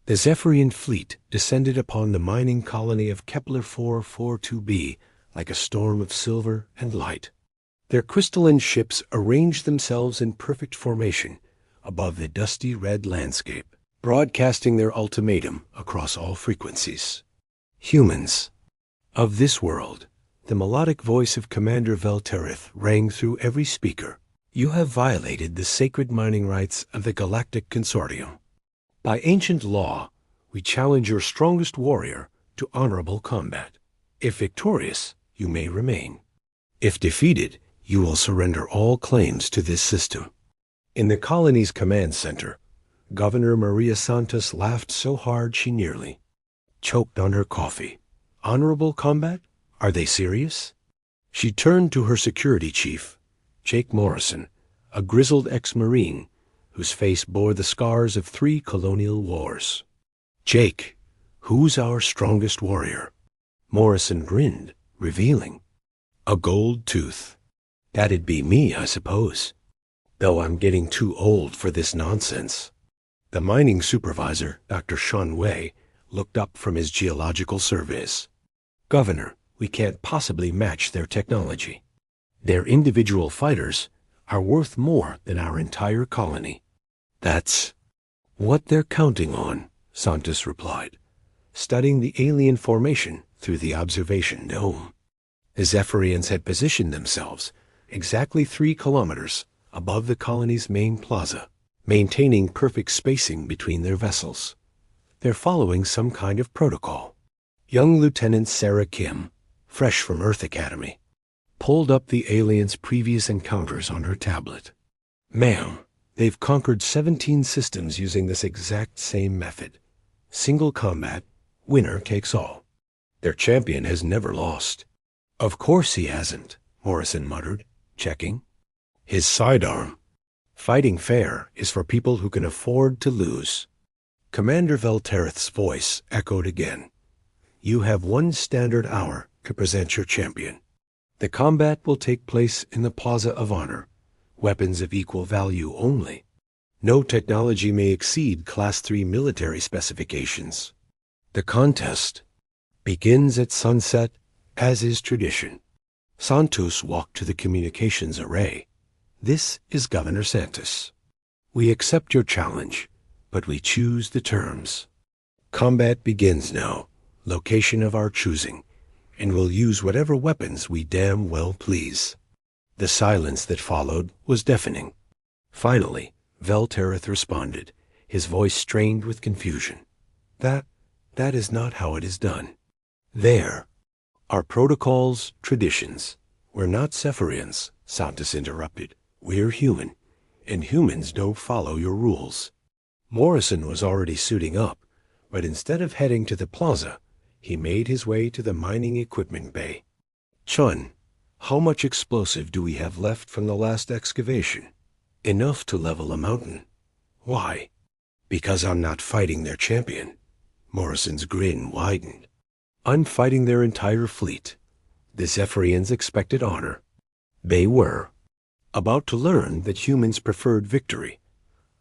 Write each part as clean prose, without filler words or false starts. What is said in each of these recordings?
The Zephyrian fleet descended upon the mining colony of Kepler 442b like a storm of silver and light. Their crystalline ships arranged themselves in perfect formation above the dusty red landscape, broadcasting their ultimatum across all frequencies. Humans of this world, the melodic voice of Commander Velterith rang through every speaker. You have violated the sacred mining rights of the Galactic Consortium. By ancient law, we challenge your strongest warrior to honorable combat. If victorious, you may remain. If defeated, you will surrender all claims to this system. In the colony's command center, Governor Maria Santos laughed so hard she nearly choked on her coffee. Honorable combat? Are they serious? She turned to her security chief, Jake Morrison, a grizzled ex-Marine whose face bore the scars of 3 colonial wars. Jake, who's our strongest warrior? Morrison grinned, revealing a gold tooth. That'd be me, I suppose. Though I'm getting too old for this nonsense. The mining supervisor, Dr. Sean Wei, looked up from his geological surveys. Governor, we can't possibly match their technology. Their individual fighters are worth more than our entire colony. That's what they're counting on, Santos replied, studying the alien formation through the observation dome. The Zephyrians had positioned themselves exactly 3 kilometers above the colony's main plaza, maintaining perfect spacing between their vessels. They're following some kind of protocol. Young Lieutenant Sarah Kim, fresh from Earth Academy, pulled up the aliens' previous encounters on her tablet. Ma'am, they've conquered 17 systems using this exact same method. Single combat, winner takes all. Their champion has never lost. Of course he hasn't, Morrison muttered, checking. His sidearm. Fighting fair is for people who can afford to lose. Commander Velterith's voice echoed again. You have 1 standard hour to present your champion. The combat will take place in the Plaza of Honor. Weapons of equal value only. No technology may exceed Class 3 military specifications. The contest begins at sunset, as is tradition. Santos walked to the communications array. This is Governor Santos. We accept your challenge, but we choose the terms. Combat begins now, location of our choosing, and we'll use whatever weapons we damn well please. The silence that followed was deafening. Finally, Velterith responded, his voice strained with confusion. That is not how it is done. There are protocols, traditions. We're not Zephyrians, Santos interrupted. We're human, and humans don't follow your rules. Morrison was already suiting up, but instead of heading to the plaza, he made his way to the mining equipment bay. Chun, how much explosive do we have left from the last excavation? Enough to level a mountain. Why? Because I'm not fighting their champion. Morrison's grin widened. I'm fighting their entire fleet. The Zephyrians expected honor. They were about to learn that humans preferred victory.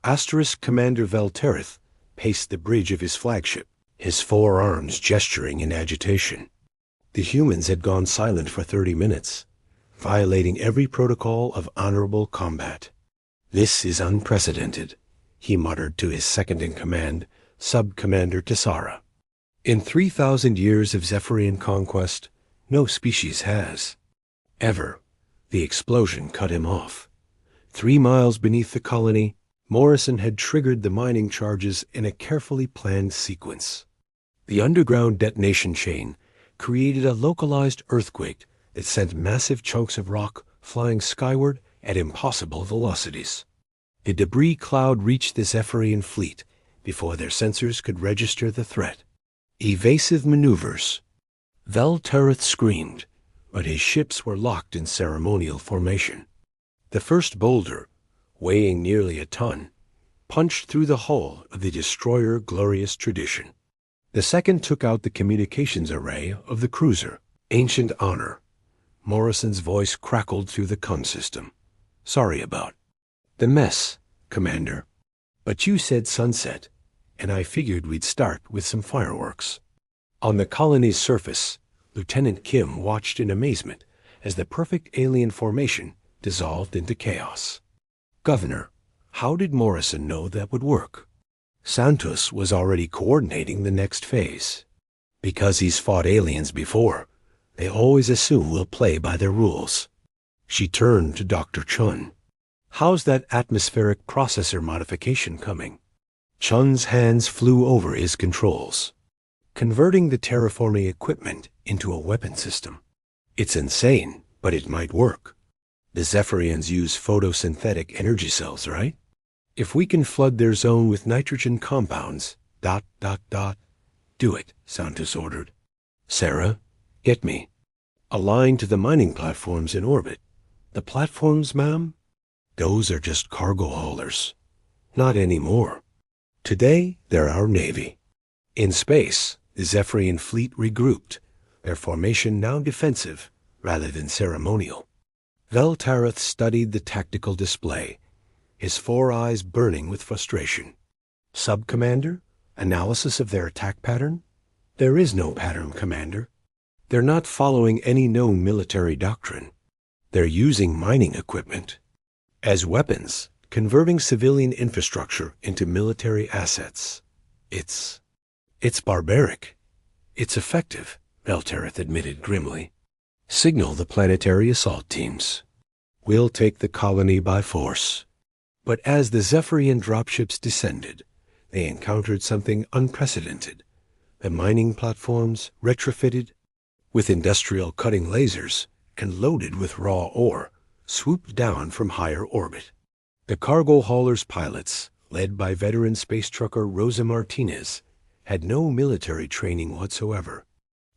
Asterisk Commander Velterith paced the bridge of his flagship, his 4 arms gesturing in agitation. The humans had gone silent for 30 minutes, violating every protocol of honorable combat. This is unprecedented, he muttered to his second-in-command, Sub-Commander Tessara. In 3,000 years of Zephyrian conquest, no species has. Ever. The explosion cut him off. 3 miles beneath the colony, Morrison had triggered the mining charges in a carefully planned sequence. The underground detonation chain created a localized earthquake that sent massive chunks of rock flying skyward at impossible velocities. The debris cloud reached the Zephyrian fleet before their sensors could register the threat. Evasive maneuvers. Velterith screamed, but his ships were locked in ceremonial formation. The first boulder, weighing nearly a ton, punched through the hull of the destroyer Glorious Tradition. The second took out the communications array of the cruiser, Ancient Honor. Morrison's voice crackled through the com system. Sorry about the mess, Commander. But you said sunset, and I figured we'd start with some fireworks. On the colony's surface, Lieutenant Kim watched in amazement as the perfect alien formation dissolved into chaos. "Governor, how did Morrison know that would work?" Santos was already coordinating the next phase. "Because he's fought aliens before. They always assume we'll play by their rules." She turned to Dr. Chun. "How's that atmospheric processor modification coming?" Chun's hands flew over his controls. "Converting the terraforming equipment into a weapon system. It's insane, but it might work. The Zephyrians use photosynthetic energy cells, right? If we can flood their zone with nitrogen compounds, ... "Do it," Santos ordered. "Sarah, get me a line to the mining platforms in orbit." "The platforms, ma'am? Those are just cargo haulers." "Not anymore. Today, they're our Navy." In space, the Zephyrian fleet regrouped, their formation now defensive rather than ceremonial. Veltareth studied the tactical display, his 4 eyes burning with frustration. "Sub-Commander, analysis of their attack pattern?" "There is no pattern, Commander. They're not following any known military doctrine. They're using mining equipment as weapons, converting civilian infrastructure into military assets. It's barbaric. It's effective," Veltareth admitted grimly. "Signal the planetary assault teams. We'll take the colony by force." But as the Zephyrian dropships descended, they encountered something unprecedented. The mining platforms, retrofitted with industrial cutting lasers and loaded with raw ore, swooped down from higher orbit. The cargo haulers' pilots, led by veteran space trucker Rosa Martinez, had no military training whatsoever.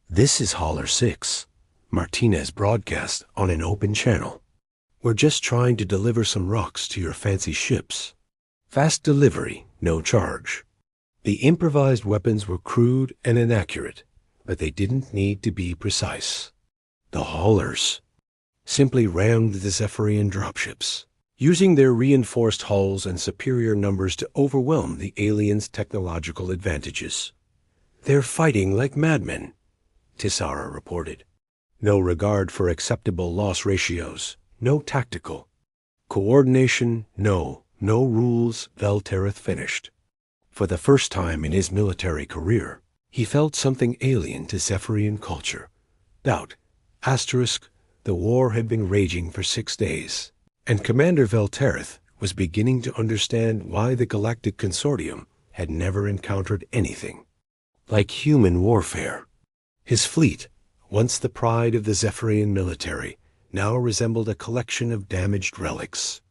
"This is Hauler 6, Martinez broadcast on an open channel. "We're just trying to deliver some rocks to your fancy ships. Fast delivery, no charge." The improvised weapons were crude and inaccurate, but they didn't need to be precise. The haulers simply rammed the Zephyrian dropships, using their reinforced hulls and superior numbers to overwhelm the aliens' technological advantages. "They're fighting like madmen," Tissara reported. "No regard for acceptable loss ratios, no tactical coordination, no rules," Veltareth finished. For the first time in his military career, he felt something alien to Zephyrian culture. Doubt. The war had been raging for 6 days, and Commander Veltareth was beginning to understand why the Galactic Consortium had never encountered anything like human warfare. His fleet, once the pride of the Zephyrian military, now resembled a collection of damaged relics.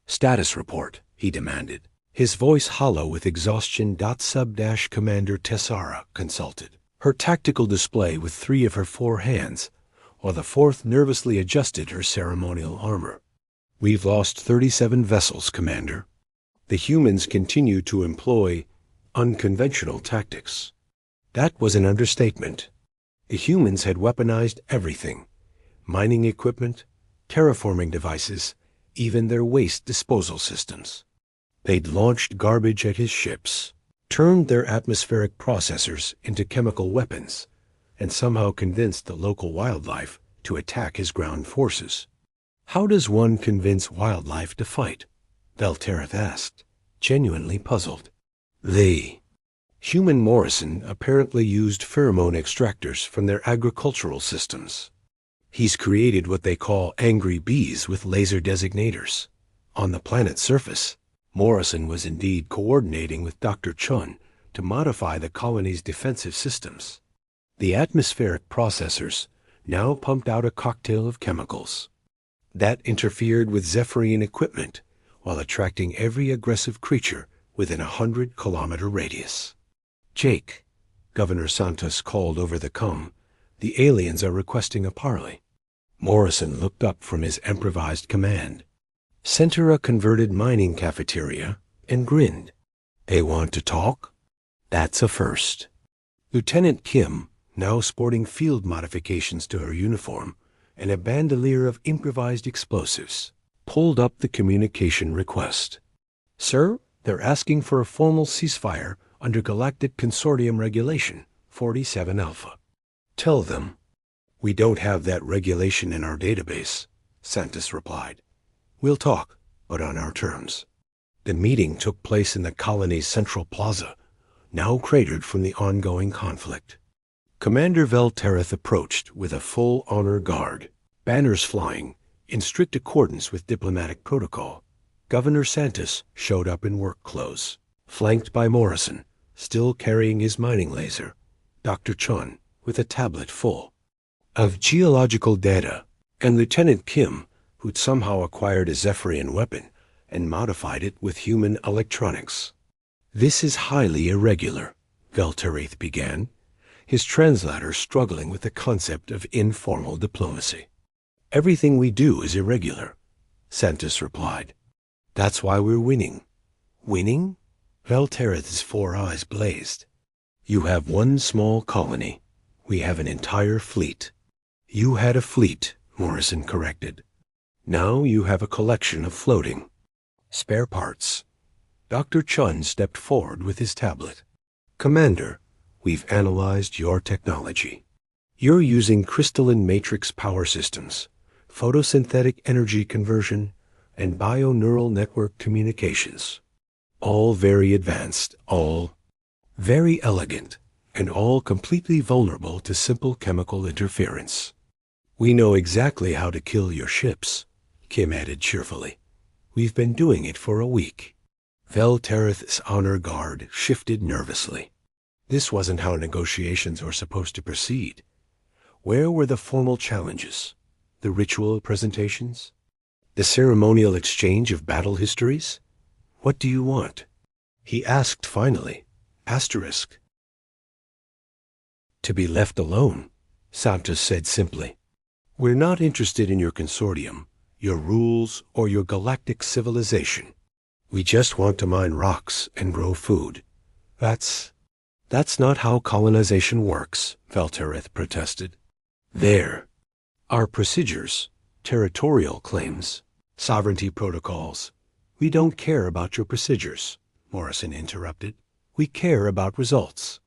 "Status report," he demanded, his voice hollow with exhaustion. Commander Tessara consulted her tactical display with 3 of her 4 hands, while the 4th nervously adjusted her ceremonial armor. "We've lost 37 vessels, Commander. The humans continue to employ unconventional tactics." That was an understatement. The humans had weaponized everything: mining equipment, terraforming devices, even their waste disposal systems. They'd launched garbage at his ships, turned their atmospheric processors into chemical weapons, and somehow convinced the local wildlife to attack his ground forces. "How does one convince wildlife to fight?" Veltareth asked, genuinely puzzled. Human Morrison apparently used pheromone extractors from their agricultural systems. He's created what they call angry bees with laser designators. On the planet's surface, Morrison was indeed coordinating with Dr. Chun to modify the colony's defensive systems. The atmospheric processors now pumped out a cocktail of chemicals that interfered with Zephyrian equipment while attracting every aggressive creature within a 100-kilometer radius. "Jake," Governor Santos called over the comm, "the aliens are requesting a parley." Morrison looked up from his improvised command, center a converted mining cafeteria, and grinned. "They want to talk? That's a first." Lieutenant Kim, now sporting field modifications to her uniform and a bandolier of improvised explosives, pulled up the communication request. "Sir, they're asking for a formal ceasefire under Galactic Consortium Regulation 47 Alpha. Tell them. We don't have that regulation in our database, Santos replied. We'll talk, but on our terms. The meeting took place in the colony's central plaza, now cratered from the ongoing conflict. Commander Veltereth approached with a full honor guard, banners flying, in strict accordance with diplomatic protocol. Governor Santos showed up in work clothes, flanked by Morrison, still carrying his mining laser, Dr. Chun, with a tablet full of geological data, and Lieutenant Kim, who'd somehow acquired a Zephyrian weapon and modified it with human electronics. This is highly irregular, Veltereth began, his translator struggling with the concept of informal diplomacy. Everything we do is irregular, Santos replied. That's why we're winning. Winning? Veltereth's 4 eyes blazed. You have one small colony. We have an entire fleet. You had a fleet, Morrison corrected. Now you have a collection of floating spare parts. Dr. Chun stepped forward with his tablet. Commander, we've analyzed your technology. You're using crystalline matrix power systems, photosynthetic energy conversion, and bioneural network communications. All very advanced, all very elegant, and all completely vulnerable to simple chemical interference. We know exactly how to kill your ships, Kim added cheerfully. We've been doing it for a week. Veltereth's honor guard shifted nervously. This wasn't how negotiations were supposed to proceed. Where were the formal challenges? The ritual presentations? The ceremonial exchange of battle histories? What do you want? He asked finally. Asterisk. To be left alone, Santos said simply. We're not interested in your consortium, your rules, or your galactic civilization. We just want to mine rocks and grow food. That's not how colonization works, Veltereth protested. There. Our procedures, territorial claims, sovereignty protocols. We don't care about your procedures, Morrison interrupted. We care about results.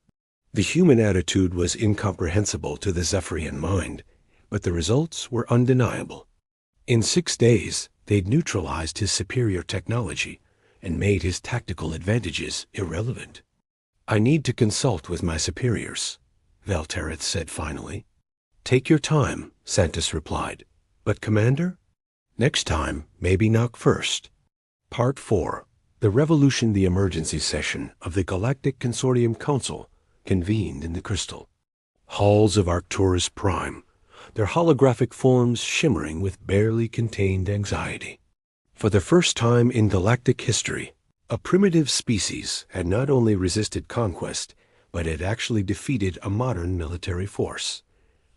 The human attitude was incomprehensible to the Zephyrian mind, but the results were undeniable. In 6 days, they'd neutralized his superior technology and made his tactical advantages irrelevant. I need to consult with my superiors, Veltereth said finally. Take your time, Santos replied. But, Commander? Next time, maybe knock first. Part 4. The Revolution, the emergency session of the Galactic Consortium Council convened in the crystal halls of Arcturus Prime, their holographic forms shimmering with barely contained anxiety. For the first time in galactic history, a primitive species had not only resisted conquest, but had actually defeated a modern military force.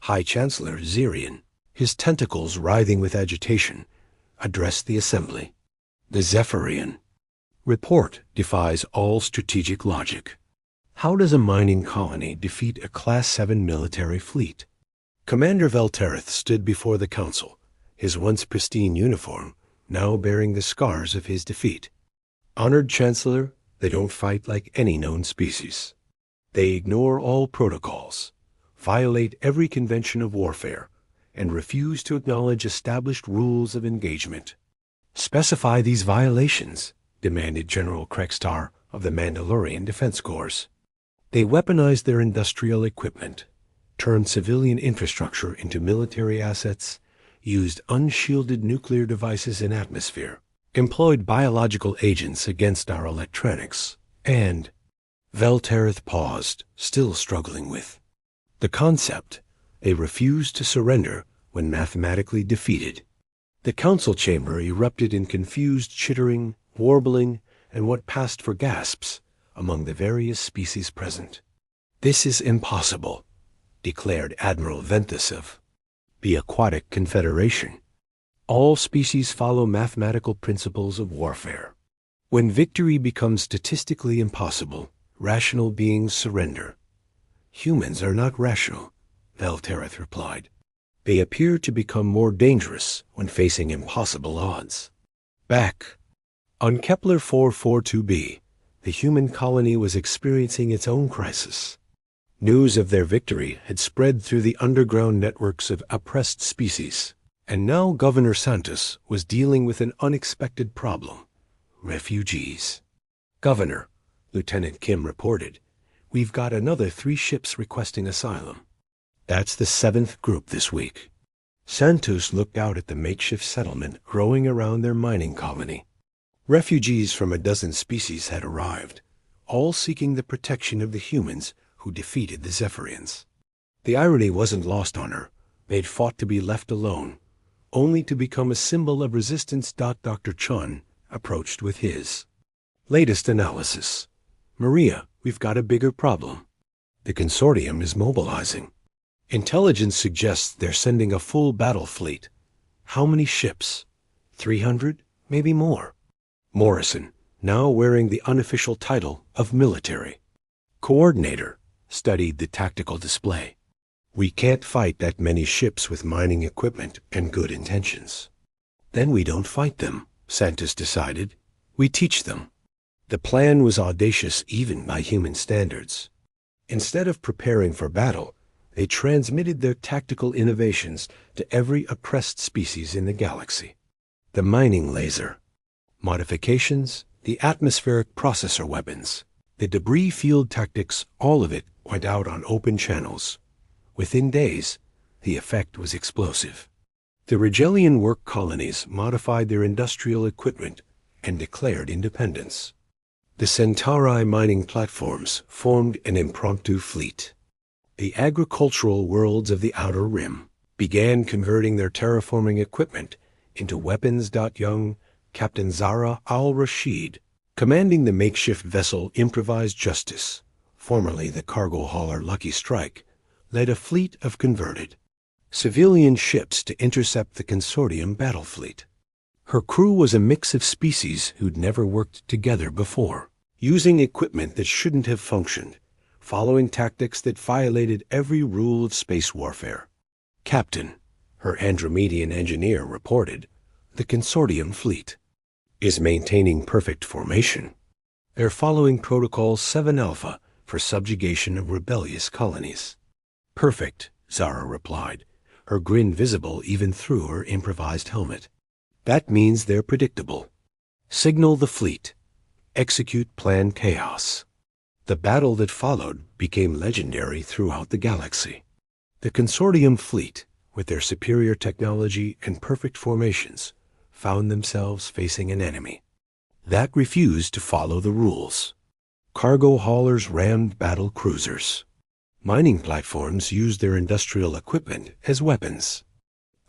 High Chancellor Zirian, his tentacles writhing with agitation, addressed the assembly. The Zephyrian report defies all strategic logic. How does a mining colony defeat a Class 7 military fleet? Commander Veltereth stood before the council, his once pristine uniform now bearing the scars of his defeat. Honored Chancellor, they don't fight like any known species. They ignore all protocols, violate every convention of warfare, and refuse to acknowledge established rules of engagement. Specify these violations, demanded General Krekstar of the Mandalorian Defense Corps. They weaponized their industrial equipment, turned civilian infrastructure into military assets, used unshielded nuclear devices in atmosphere, employed biological agents against our electronics, and Veltereth paused, still struggling with the concept. They refused to surrender when mathematically defeated. The council chamber erupted in confused chittering, warbling, and what passed for gasps among the various species present. This is impossible, declared Admiral Ventus of the Aquatic Confederation. All species follow mathematical principles of warfare. When victory becomes statistically impossible, rational beings surrender. Humans are not rational, Veltereth replied. They appear to become more dangerous when facing impossible odds. Back on Kepler 442b, the human colony was experiencing its own crisis. News of their victory had spread through the underground networks of oppressed species, and now Governor Santos was dealing with an unexpected problem: refugees. "Governor," Lieutenant Kim reported, "we've got another 3 ships requesting asylum. That's the 7th group this week." Santos looked out at the makeshift settlement growing around their mining colony. Refugees from a dozen species had arrived, all seeking the protection of the humans who defeated the Zephyrians. The irony wasn't lost on her. They'd fought to be left alone, only to become a symbol of resistance. Dr. Chun approached with his latest analysis. "Maria, we've got a bigger problem. The consortium is mobilizing. Intelligence suggests they're sending a full battle fleet. How many ships? 300? Maybe more." Morrison, now wearing the unofficial title of military coordinator, studied the tactical display. "We can't fight that many ships with mining equipment and good intentions." "Then we don't fight them," Santos decided. "We teach them." The plan was audacious even by human standards. Instead of preparing for battle, they transmitted their tactical innovations to every oppressed species in the galaxy. The mining laser, modifications, the atmospheric processor weapons, the debris field tactics, all of it went out on open channels. Within days, the effect was explosive. The Rigelian work colonies modified their industrial equipment and declared independence. The Centauri mining platforms formed an impromptu fleet. The agricultural worlds of the Outer Rim began converting their terraforming equipment into weapons. Young Captain Zara al-Rashid, commanding the makeshift vessel Improvised Justice, formerly the cargo hauler Lucky Strike, led a fleet of converted civilian ships to intercept the consortium battle fleet. Her crew was a mix of species who'd never worked together before, using equipment that shouldn't have functioned, following tactics that violated every rule of space warfare. "Captain," her Andromedian engineer reported, "the consortium fleet is maintaining perfect formation. They're following Protocol 7 Alpha for subjugation of rebellious colonies." "Perfect," Zara replied, her grin visible even through her improvised helmet. "That means they're predictable. Signal the fleet. Execute Plan Chaos." The battle that followed became legendary throughout the galaxy. The consortium fleet, with their superior technology and perfect formations, found themselves facing an enemy that refused to follow the rules. Cargo haulers rammed battle cruisers. Mining platforms used their industrial equipment as weapons.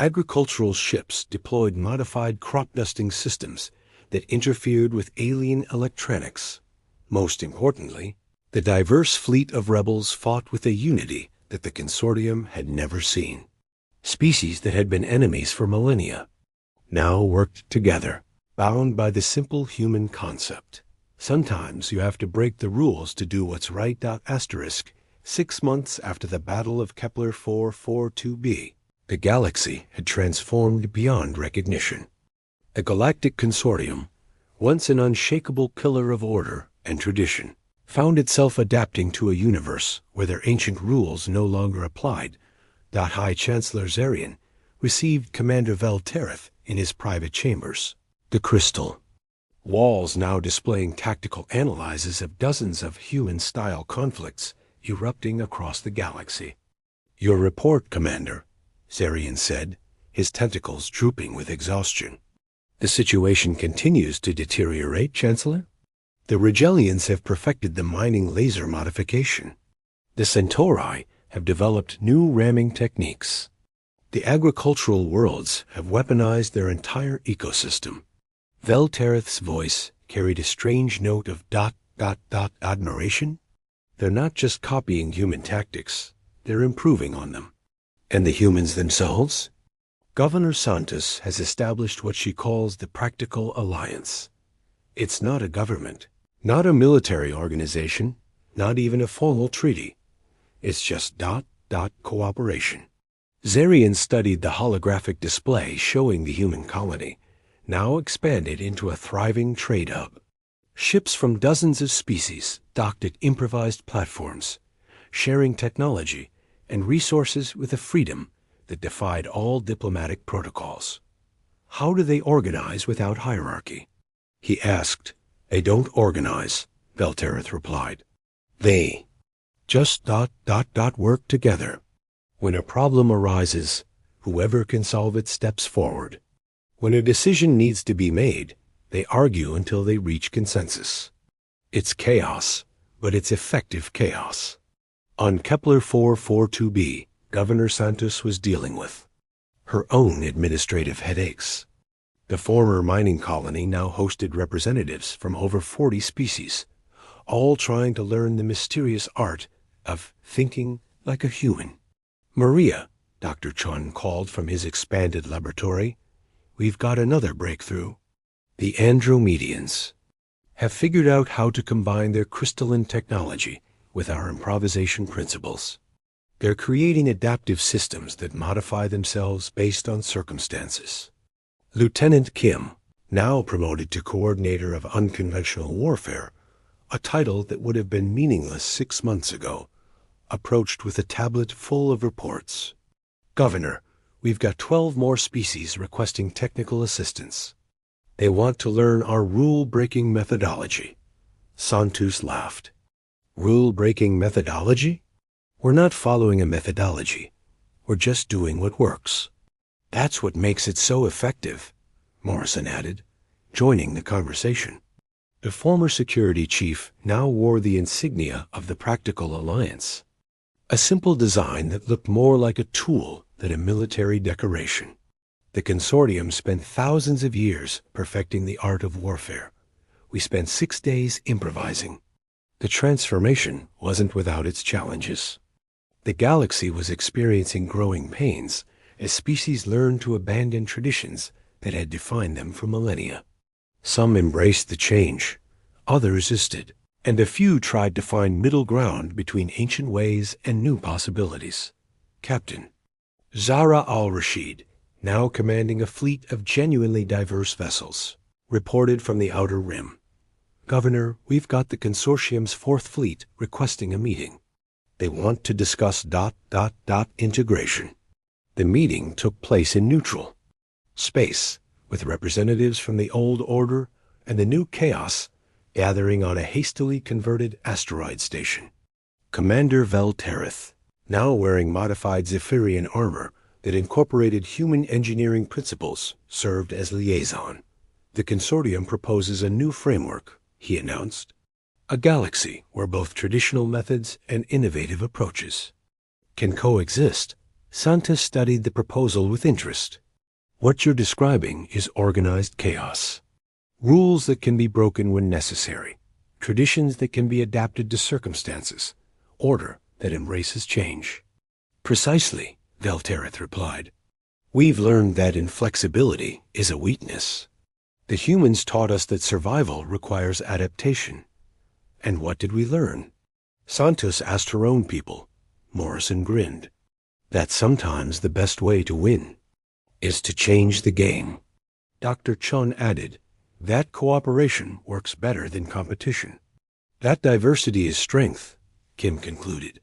Agricultural ships deployed modified crop dusting systems that interfered with alien electronics. Most importantly, the diverse fleet of rebels fought with a unity that the consortium had never seen. Species that had been enemies for millennia now worked together, bound by the simple human concept. Sometimes you have to break the rules to do what's right. 6 months after the Battle of Kepler 442b, the galaxy had transformed beyond recognition. The Galactic Consortium, once an unshakable pillar of order and tradition, found itself adapting to a universe where their ancient rules no longer applied. High Chancellor Zarian received Commander Veltereth in his private chambers. The crystal walls now displaying tactical analyses of dozens of human-style conflicts erupting across the galaxy. "Your report, Commander," Zarian said, his tentacles drooping with exhaustion. "The situation continues to deteriorate, Chancellor. The Rigelians have perfected the mining laser modification. The Centauri have developed new ramming techniques. The agricultural worlds have weaponized their entire ecosystem." Veltereth's voice carried a strange note of admiration. "They're not just copying human tactics, they're improving on them." "And the humans themselves?" "Governor Santos has established what she calls the Practical Alliance. It's not a government, not a military organization, not even a formal treaty. It's just cooperation." Zarian studied the holographic display showing the human colony, now expanded into a thriving trade hub. Ships from dozens of species docked at improvised platforms, sharing technology and resources with a freedom that defied all diplomatic protocols. How do they organize without hierarchy? He asked. They don't organize, Veltereth replied. They just work together. When a problem arises, whoever can solve it steps forward. When a decision needs to be made, they argue until they reach consensus. It's chaos, but it's effective chaos. On Kepler 442b, Governor Santos was dealing with her own administrative headaches. The former mining colony now hosted representatives from over 40 species, all trying to learn the mysterious art of thinking like a human. Maria, Dr. Chun called from his expanded laboratory, we've got another breakthrough. The Andromedians have figured out how to combine their crystalline technology with our improvisation principles. They're creating adaptive systems that modify themselves based on circumstances. Lieutenant Kim, now promoted to Coordinator of Unconventional Warfare, a title that would have been meaningless 6 months ago, approached with a tablet full of reports. Governor, we've got 12 more species requesting technical assistance. They want to learn our rule-breaking methodology. Santos laughed. Rule-breaking methodology? We're not following a methodology. We're just doing what works. That's what makes it so effective, Morrison added, joining the conversation. The former security chief now wore the insignia of the Practical Alliance, a simple design that looked more like a tool than a military decoration. The consortium spent thousands of years perfecting the art of warfare. We spent 6 days improvising. The transformation wasn't without its challenges. The galaxy was experiencing growing pains as species learned to abandon traditions that had defined them for millennia. Some embraced the change, others resisted, and a few tried to find middle ground between ancient ways and new possibilities. Captain Zahra al-Rashid, now commanding a fleet of genuinely diverse vessels, reported from the Outer Rim. Governor, we've got the consortium's 4th Fleet requesting a meeting. They want to discuss integration. The meeting took place in neutral space, with representatives from the old order and the new chaos gathering on a hastily converted asteroid station. Commander Veltereth, now wearing modified Zephyrian armor that incorporated human engineering principles, served as liaison. The consortium proposes a new framework, he announced. A galaxy where both traditional methods and innovative approaches can coexist. Santos studied the proposal with interest. What you're describing is organized chaos. Rules that can be broken when necessary. Traditions that can be adapted to circumstances. Order that embraces change. Precisely, Veltereth replied. We've learned that inflexibility is a weakness. The humans taught us that survival requires adaptation. And what did we learn? Santos asked her own people. Morrison grinned. That sometimes the best way to win is to change the game. Dr. Chun added, that cooperation works better than competition. That diversity is strength, Kim concluded.